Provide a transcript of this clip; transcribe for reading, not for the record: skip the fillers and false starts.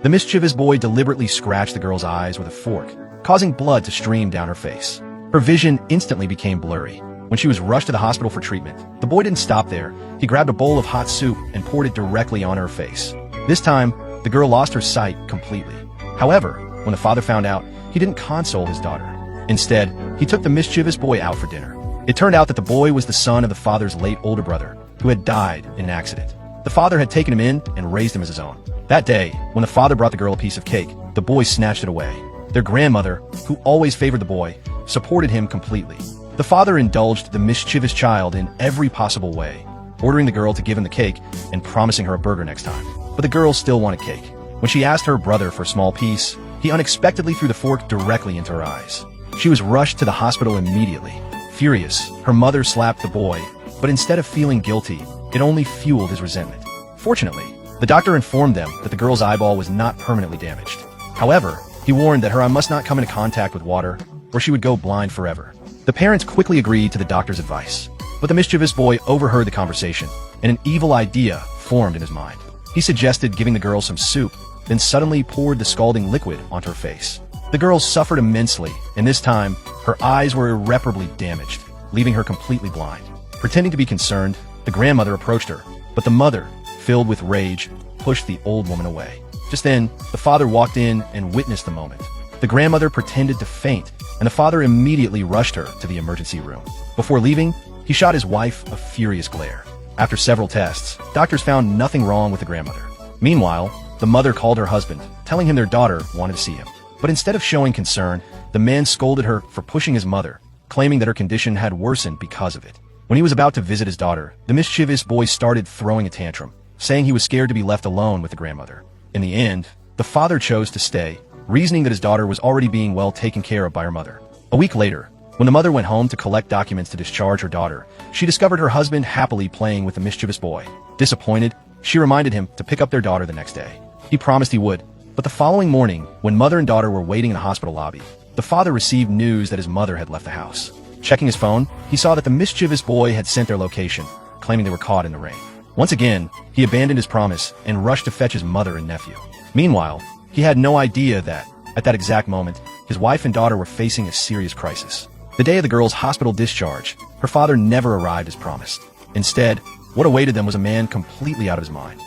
The mischievous boy deliberately scratched the girl's eyes with a fork, causing blood to stream down her face. Her vision instantly became blurry. When she was rushed to the hospital for treatment, the boy didn't stop there. He grabbed a bowl of hot soup and poured it directly on her face. This time, the girl lost her sight completely. However, when the father found out, he didn't console his daughter. Instead, he took the mischievous boy out for dinner. It turned out that the boy was the son of the father's late older brother, who had died in an accident. The father had taken him in and raised him as his own. That day, when the father brought the girl a piece of cake, the boy snatched it away. Their grandmother, who always favored the boy, supported him completely. The father indulged the mischievous child in every possible way, ordering the girl to give him the cake and promising her a burger next time. But the girl still wanted cake. When she asked her brother for a small piece, he unexpectedly threw the fork directly into her eyes. She was rushed to the hospital immediately. Furious, her mother slapped the boy, but instead of feeling guilty, it only fueled his resentment. Fortunately, the doctor informed them that the girl's eyeball was not permanently damaged. However, he warned that her eye must not come into contact with water, or she would go blind forever. The parents quickly agreed to the doctor's advice, but the mischievous boy overheard the conversation, and an evil idea formed in his mind. He suggested giving the girl some soup, then suddenly poured the scalding liquid onto her face. The girl suffered immensely, and this time, her eyes were irreparably damaged, leaving her completely blind. Pretending to be concerned, the grandmother approached her, but the mother, filled with rage, pushed the old woman away. Just then, the father walked in and witnessed the moment. The grandmother pretended to faint, and the father immediately rushed her to the emergency room. Before leaving, he shot his wife a furious glare. After several tests, doctors found nothing wrong with the grandmother. Meanwhile, the mother called her husband, telling him their daughter wanted to see him. But instead of showing concern, the man scolded her for pushing his mother, claiming that her condition had worsened because of it. When he was about to visit his daughter, the mischievous boy started throwing a tantrum, saying he was scared to be left alone with the grandmother. In the end, the father chose to stay, reasoning that his daughter was already being well taken care of by her mother. A week later, when the mother went home to collect documents to discharge her daughter, she discovered her husband happily playing with the mischievous boy. Disappointed, she reminded him to pick up their daughter the next day. He promised he would, but the following morning, when mother and daughter were waiting in the hospital lobby, the father received news that his mother had left the house. Checking his phone, he saw that the mischievous boy had sent their location, claiming they were caught in the rain. Once again, he abandoned his promise and rushed to fetch his mother and nephew. Meanwhile, he had no idea that, at that exact moment, his wife and daughter were facing a serious crisis. The day of the girl's hospital discharge, her father never arrived as promised. Instead, what awaited them was a man completely out of his mind.